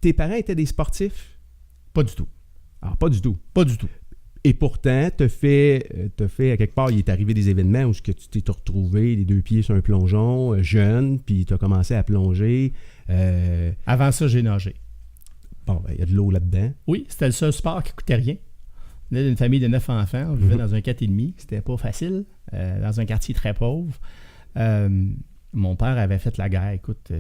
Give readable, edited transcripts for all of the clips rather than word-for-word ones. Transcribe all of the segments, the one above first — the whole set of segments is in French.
tes parents étaient des sportifs? Pas du tout. Ah, pas du tout. Pas du tout. Et pourtant, t'as fait à quelque part, il est arrivé des événements où tu t'es retrouvé les deux pieds sur un plongeon, jeune, puis t'as commencé à plonger. Avant ça, j'ai nagé. Bon, il y a de l'eau là-dedans. Oui, c'était le seul sport qui coûtait rien. On venait d'une famille de 9 enfants. On vivait dans un 4,5. C'était pas facile. Dans un quartier très pauvre. Mon père avait fait la guerre. Écoute,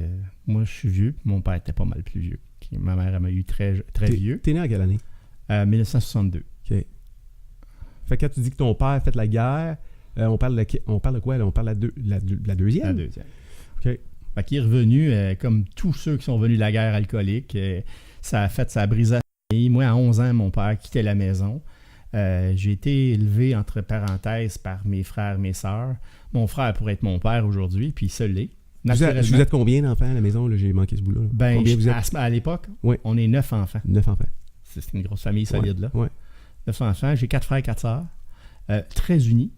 moi, je suis vieux. Mon père était pas mal plus vieux. Ma mère, elle m'a eu très vieux. T'es né en quelle année? 1962. OK. Fait que quand tu dis que ton père a fait la guerre, on parle de quoi, là? On parle de la deuxième? La deuxième. OK. Fait qu'il est revenu, comme tous ceux qui sont venus de la guerre alcoolique. Ça a brisé la famille. Moi, à 11 ans, mon père quittait la maison. J'ai été élevé, entre parenthèses, par mes frères et mes sœurs. Mon frère pourrait être mon père aujourd'hui, puis il se l'est. Vous êtes combien d'enfants à la maison? Là, j'ai manqué ce bout-là. Ben, combien vous êtes? À l'époque, Oui. On est 9 enfants. 9 enfants. C'est une grosse famille solide, là. Ouais. 9 enfants. J'ai 4 frères et 4 sœurs. Très unis.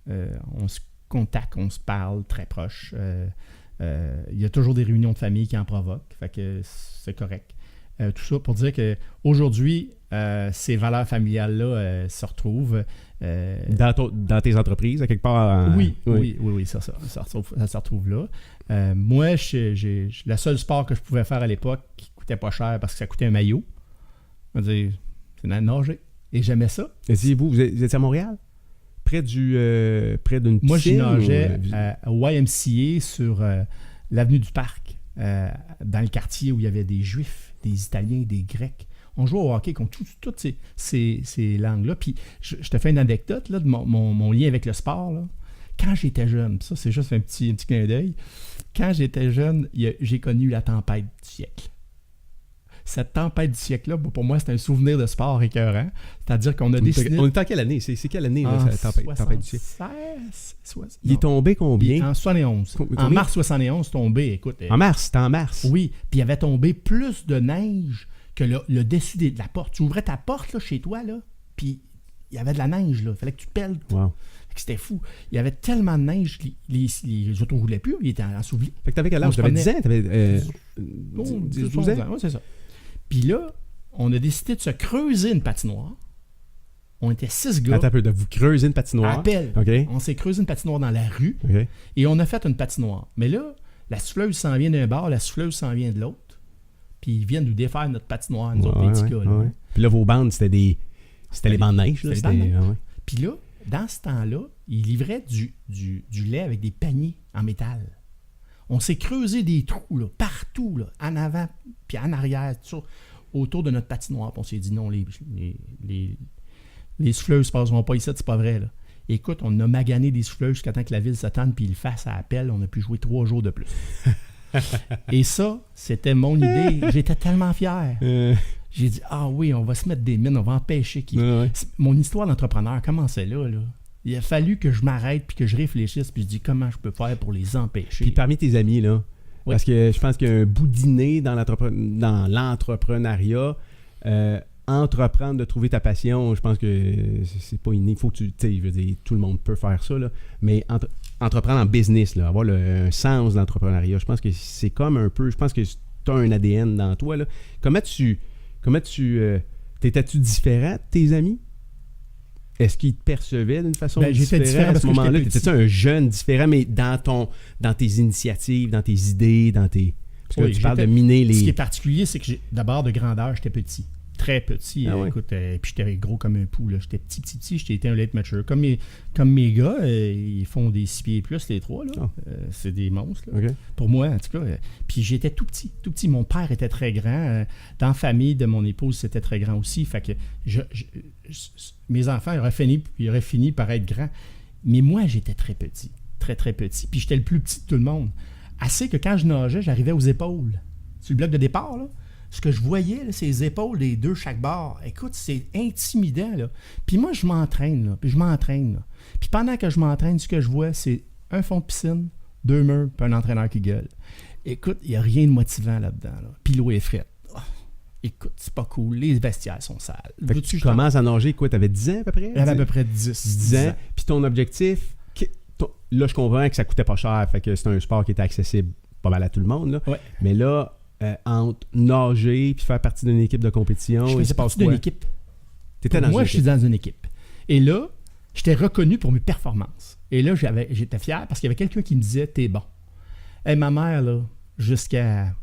On se contacte, on se parle, très proches. Il y a toujours des réunions de famille qui en provoquent. Fait que c'est correct. Tout ça pour dire qu'aujourd'hui, ces valeurs familiales-là se retrouvent. Dans tes entreprises, à quelque part? Oui, ça se retrouve là. Moi, le seul sport que je pouvais faire à l'époque qui coûtait pas cher parce que ça coûtait un maillot, on va dire, c'est nager. Et j'aimais ça. Et vous étiez à Montréal? Près d'une piscine? Moi, je nageais à YMCA sur l'avenue du Parc, dans le quartier où il y avait des Juifs, des Italiens, des Grecs. On jouait au hockey contre toutes ces langues-là. Puis, je te fais une anecdote là, de mon lien avec le sport. Là. Quand j'étais jeune, ça, c'est juste un petit clin d'œil. Quand j'étais jeune, j'ai connu la tempête du siècle. Cette tempête du siècle-là, pour moi, c'est un souvenir de sport écœurant. C'est-à-dire qu'on a décidé... On est en quelle année? C'est quelle année, cette tempête du siècle? Il est tombé combien? En 71. En mars 71, tombé, écoute... En mars? C'était en mars? Oui, puis il avait tombé plus de neige que le dessus de la porte. Tu ouvrais ta porte là, chez toi, là, puis il y avait de la neige, là. Il fallait que tu pelles. Wow. C'était fou. Il y avait tellement de neige que les autos ne roulaient plus. Ils étaient ensevelis. Fait que t'avais quel âge? T'avais 10 ans? T'avais 12 ans? Oui, c'est ça. Puis là, on a décidé de se creuser une patinoire. On était 6 gars. Attends un peu, de vous creuser une patinoire. À pelle. Okay. On s'est creusé une patinoire dans la rue. Okay. Et on a fait une patinoire. Mais là, la souffleuse s'en vient d'un bord, la souffleuse s'en vient de l'autre. Puis ils viennent nous défaire notre patinoire, nous autres petits gars. Là. Puis là, vos bandes, c'était les bandes de neige. C'était les bandes de neige. Puis là, dans ce temps-là, ils livraient du lait avec des paniers en métal. On s'est creusé des trous là, partout, là, en avant puis en arrière, tout ça, autour de notre patinoire. Puis on s'est dit non, les souffleuses ne passeront pas ici, c'est pas vrai. Là. Écoute, on a magané des souffleuses jusqu'à temps que la ville se tente puis ils le fassent à appel. On a pu jouer 3 jours de plus. Et ça, c'était mon idée. J'étais tellement fier. J'ai dit, ah oui, on va se mettre des mines, on va empêcher qu'ils... Mon histoire d'entrepreneur commençait là. Il a fallu que je m'arrête puis que je réfléchisse puis je dis comment je peux faire pour les empêcher. Puis parmi tes amis, là, parce que je pense qu'il y a un bout d'inné dans l'entrepreneuriat, entreprendre de trouver ta passion, je pense que c'est pas inné. Il faut que tu sais, je veux dire, tout le monde peut faire ça, là, mais entreprendre en business, là, avoir un sens d'entrepreneuriat, je pense que c'est comme un peu, je pense que tu as un ADN dans toi, là. Comment tu t'étais-tu différent de tes amis? Est-ce qu'ils te percevaient d'une façon différente à ce moment-là? T'étais-tu un jeune différent, mais dans tes initiatives, dans tes idées, parce que tu parles de miner les... Ce qui est particulier, c'est que d'abord, de grandeur, j'étais petit. Très petit. Écoute, puis j'étais gros comme un pou. Là. J'étais petit. J'étais un late mature. Comme mes gars, ils font des 6 pieds et plus, les 3. Là. C'est des monstres. Là. Okay. Pour moi, en tout cas. Puis j'étais tout petit. Mon père était très grand. Dans la famille de mon épouse, c'était très grand aussi. Fait que mes enfants auraient fini par être grands. Mais moi, j'étais très petit. Très, très petit. Puis j'étais le plus petit de tout le monde. Assez que quand je nageais, j'arrivais aux épaules. Sur le bloc de départ, là. Ce que je voyais, là, c'est les épaules des deux chaque bord. Écoute, c'est intimidant. Là. Puis moi, je m'entraîne. Là, puis Puis pendant que je m'entraîne, ce que je vois, c'est un fond de piscine, 2 murs, puis un entraîneur qui gueule. Écoute, il n'y a rien de motivant là-dedans. Là. Puis l'eau est frette. Oh, écoute, c'est pas cool. Les vestiaires sont sales. Tu commences à nager, quoi? T'avais 10 ans à peu près? J'avais à peu près 10 ans. Puis ton objectif, là, je comprends que ça coûtait pas cher. Fait que c'est un sport qui était accessible pas mal à tout le monde. Là. Ouais. Mais là, entre nager puis faire partie d'une équipe de compétition? Je faisais partie d'une équipe. Moi, je suis dans une équipe. Et là, j'étais reconnu pour mes performances. Et là, j'étais fier parce qu'il y avait quelqu'un qui me disait « T'es bon ». Et ma mère, là, jusqu'à...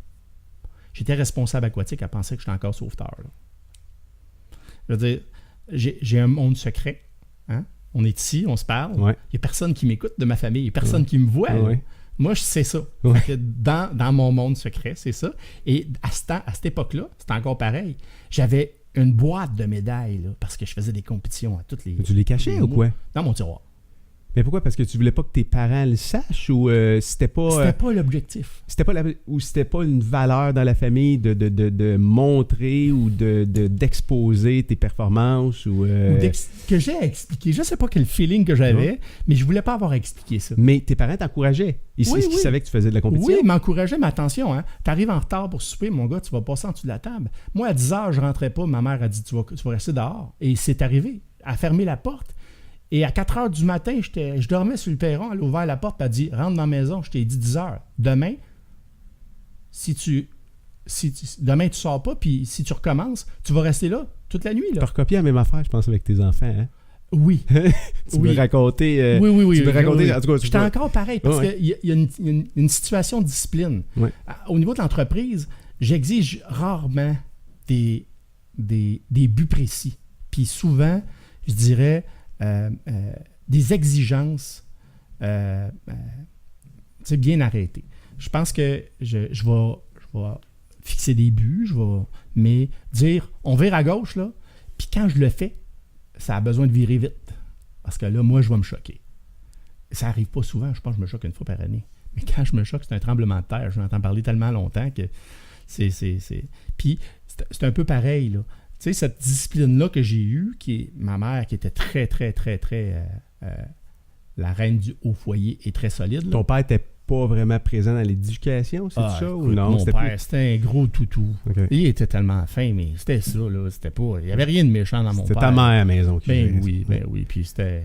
J'étais responsable aquatique, elle pensait que j'étais encore sauveteur. Là. Je veux dire, j'ai un monde secret. Hein? On est ici, on se parle. Ouais. Il n'y a personne qui m'écoute de ma famille. Il n'y a personne qui me voit. Ouais. Moi, je sais ça. Ouais. Fait que dans mon monde secret, c'est ça. Et à cette époque-là, c'était encore pareil. J'avais une boîte de médailles là, parce que je faisais des compétitions à toutes les... Tu les cachais ou quoi? Dans mon tiroir. Mais pourquoi? Parce que tu voulais pas que tes parents le sachent ou c'était pas... C'était pas l'objectif. C'était pas une valeur dans la famille de montrer ou d'exposer tes performances ou... Que j'ai à expliquer. Je sais pas quel feeling que j'avais, mais je voulais pas avoir à expliquer ça. Mais tes parents t'encourageaient. Ils savaient que tu faisais de la compétition. Oui, ils m'encourageaient, mais attention, hein, t'arrives en retard pour souper, mon gars, tu vas passer en dessous de la table. Moi, à 10h, je rentrais pas. Ma mère a dit, tu vas rester dehors. Et c'est arrivé. Elle a fermé la porte. Et à 4h du matin, je dormais sur le perron, elle a ouvert la porte et elle a dit « Rentre dans la maison, je t'ai dit 10h. Demain, demain tu sors pas, puis si tu recommences, tu vas rester là toute la nuit. » Tu as recopié la même affaire, je pense, avec tes enfants. Hein? Oui. Tu me racontais... Oui. Tu me racontais... En tout cas, j'étais encore pareil, parce qu'il y a une situation de discipline. Ouais. Au niveau de l'entreprise, j'exige rarement des buts précis. Puis souvent, je dirais... des exigences bien arrêtées. Je pense que je vais fixer des buts, mais dire on vire à gauche, là, puis quand je le fais, ça a besoin de virer vite. Parce que là, moi, je vais me choquer. Ça n'arrive pas souvent, je pense que je me choque une fois par année. Mais quand je me choque, c'est un tremblement de terre. Je m'entends parler tellement longtemps que c'est... Puis c'est un peu pareil, là. Tu sais, cette discipline-là que j'ai eue, qui est ma mère qui était très, très, très, très... la reine du haut foyer et très solide. Là. Ton père n'était pas vraiment présent dans l'éducation, c'est ça? Écoute, Ou non? Mon père, c'était un gros toutou. Okay. Il était tellement fin, mais c'était ça, là. C'était pas... Il n'y avait rien de méchant dans mon père. C'était ta mère à la maison qui Ben oui. Puis c'était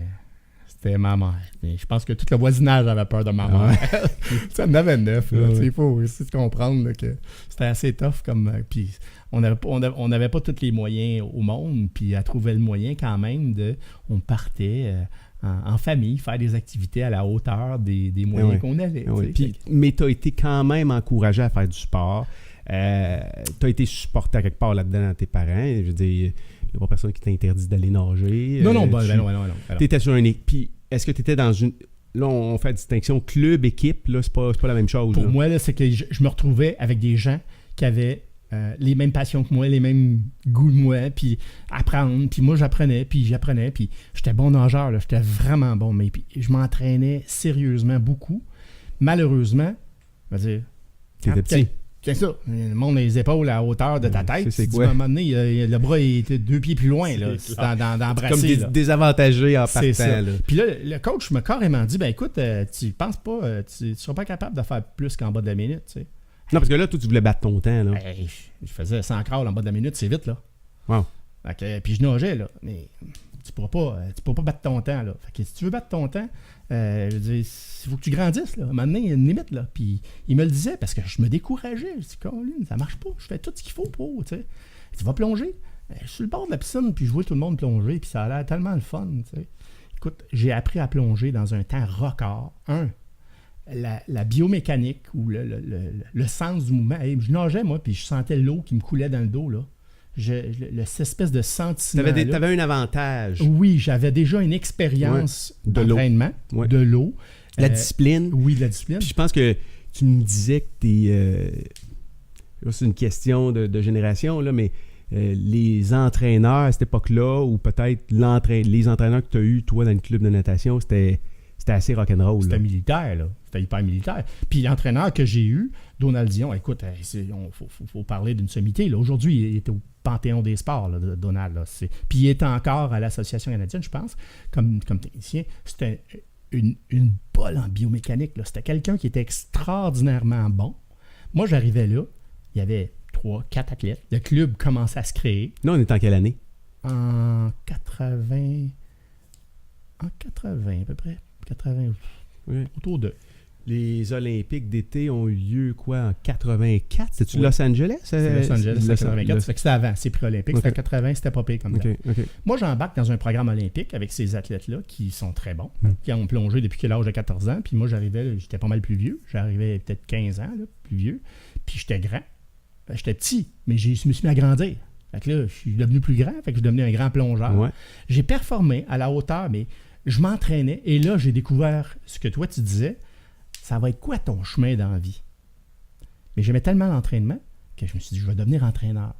ma mère. Mais je pense que tout le voisinage avait peur de ma mère. Ça en avait 9. Il faut aussi comprendre là, que c'était assez tough. Puis on n'avait pas tous les moyens au monde. Puis elle trouvait le moyen quand même on partait en famille, faire des activités à la hauteur des moyens qu'on avait. Mais tu as été quand même encouragé à faire du sport. Tu as été supporté à quelque part là-dedans dans tes parents. Je veux dire... Il n'y a pas personne qui t'a interdit d'aller nager. Non. Tu étais sur un équipe. Puis, est-ce que tu étais dans une... Là, on fait la distinction club-équipe. Là, c'est pas la même chose. Pour moi, là, c'est que je me retrouvais avec des gens qui avaient les mêmes passions que moi, les mêmes goûts que moi, puis apprendre. Puis moi, j'apprenais. Puis j'étais bon nageur. Là, j'étais vraiment bon. Mais puis, je m'entraînais sérieusement beaucoup. Malheureusement, je veux dire... T'étais petit. C'est ça. Le monde a les épaules à la hauteur de ta tête. C'est quoi? À un moment donné, le bras était 2 pieds plus loin, là, dans brasser. Comme désavantagé en partant. Là. Puis là, le coach m'a carrément dit, ben écoute, tu penses pas, tu seras pas capable de faire plus qu'en bas de la minute, tu sais. Non, parce que là, toi, tu voulais battre ton temps, là. Je faisais 100 crawls en bas de la minute, c'est vite, là. Wow. Puis je nageais, là. Mais tu pourras pas battre ton temps, là. Fait que si tu veux battre ton temps, je veux dire, il faut que tu grandisses, là. Maintenant, il y a une limite, là. Puis il me le disait parce que je me décourageais. Je dis, Colin, ça marche pas. Je fais tout ce qu'il faut pour, tu sais. Tu vas plonger. Je suis sur le bord de la piscine, puis je vois tout le monde plonger, puis ça a l'air tellement le fun, tu sais. Écoute, j'ai appris à plonger dans un temps record. La biomécanique ou le sens du mouvement. Je nageais, moi, puis je sentais l'eau qui me coulait dans le dos, là. Cette espèce de sentiment. T'avais un avantage. Oui, j'avais déjà une expérience d'entraînement, de l'eau. La discipline. Oui, de la discipline. Puis je pense que tu me disais que c'est une question de génération, là, mais les entraîneurs à cette époque-là, ou peut-être les entraîneurs que tu as eus, toi, dans le club de natation, c'était assez rock'n'roll. C'était militaire, là. C'était hyper militaire. Puis l'entraîneur que j'ai eu, Donald Dion, écoute, faut parler d'une sommité. Là. Aujourd'hui, il est au Panthéon des sports, là, Donald. Là. Puis il est encore à l'Association canadienne, je pense, comme technicien. C'était une bolle en biomécanique. Là. C'était quelqu'un qui était extraordinairement bon. Moi, j'arrivais là, il y avait 3-4 athlètes. Le club commençait à se créer. Là, on est en quelle année? En 80 à peu près. 80, oui. autour de... les Olympiques d'été ont eu lieu, en 84? C'était-tu Oui. Los Angeles? C'est Los Angeles, c'était 84. Ça fait que c'était avant, c'est pré-olympique. C'était 80, c'était pas pire comme ça. Moi, j'embarque dans un programme olympique avec ces athlètes-là qui sont très bons, qui ont plongé depuis l'âge de 14 ans. Puis moi, j'étais pas mal plus vieux. J'arrivais peut-être 15 ans, là, plus vieux. Puis j'étais grand. J'étais petit, mais je me suis mis à grandir. Fait que là, je suis devenu plus grand, fait que je suis devenu un grand plongeur. Ouais. J'ai performé à la hauteur, mais je m'entraînais. Et là, j'ai découvert ce que toi, tu disais. Ça va être quoi ton chemin dans la vie? Mais j'aimais tellement l'entraînement que je me suis dit, je vais devenir entraîneur.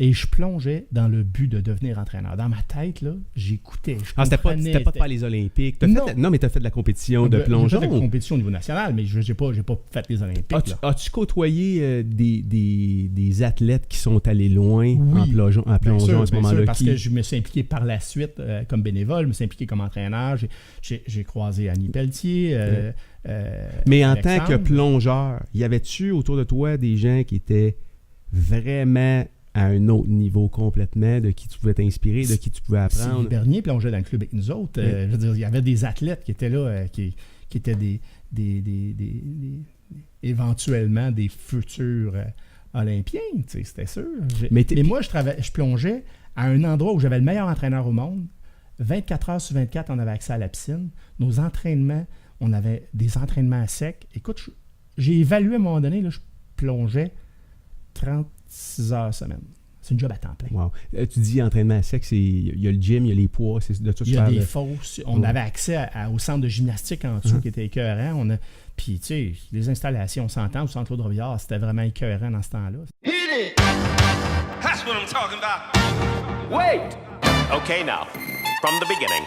Et je plongeais dans le but de devenir entraîneur. Dans ma tête, là, j'écoutais. C'était pas les Olympiques. Non, mais tu as fait de la compétition de plongeon. J'ai fait de la compétition au niveau national, mais je n'ai pas fait les Olympiques. As-tu côtoyé des athlètes qui sont allés loin en plongeon à ce moment-là? Parce que je me suis impliqué par la suite comme bénévole, je me suis impliqué comme entraîneur. J'ai croisé Annie Pelletier. Mais en Alexandre. tant que plongeur, y avait-tu autour de toi des gens qui étaient vraiment à un autre niveau complètement, de qui tu pouvais t'inspirer, de qui tu pouvais apprendre? Sylvie Bernier plongeait dans le club avec nous autres. Je veux dire, il y avait des athlètes qui étaient là, qui étaient éventuellement des futurs Olympiens, c'était sûr. Mais moi, je plongeais à un endroit où j'avais le meilleur entraîneur au monde. 24 heures sur 24, on avait accès à la piscine. Nos entraînements, on avait des entraînements à sec. Écoute, j'ai évalué à un moment donné, là, je plongeais 36 heures semaine. C'est une job à temps plein. Wow. Tu dis entraînement à sec, il y a le gym, il y a les poids, c'est de tout il y a des fosses. On avait accès au centre de gymnastique en dessous qui était écœurant. Puis, tu sais, les installations, on s'entend, au centre Claude Robillard, c'était vraiment écœurant dans ce temps-là. Hit it! That's what I'm talking about. Wait! Okay, now, from the beginning.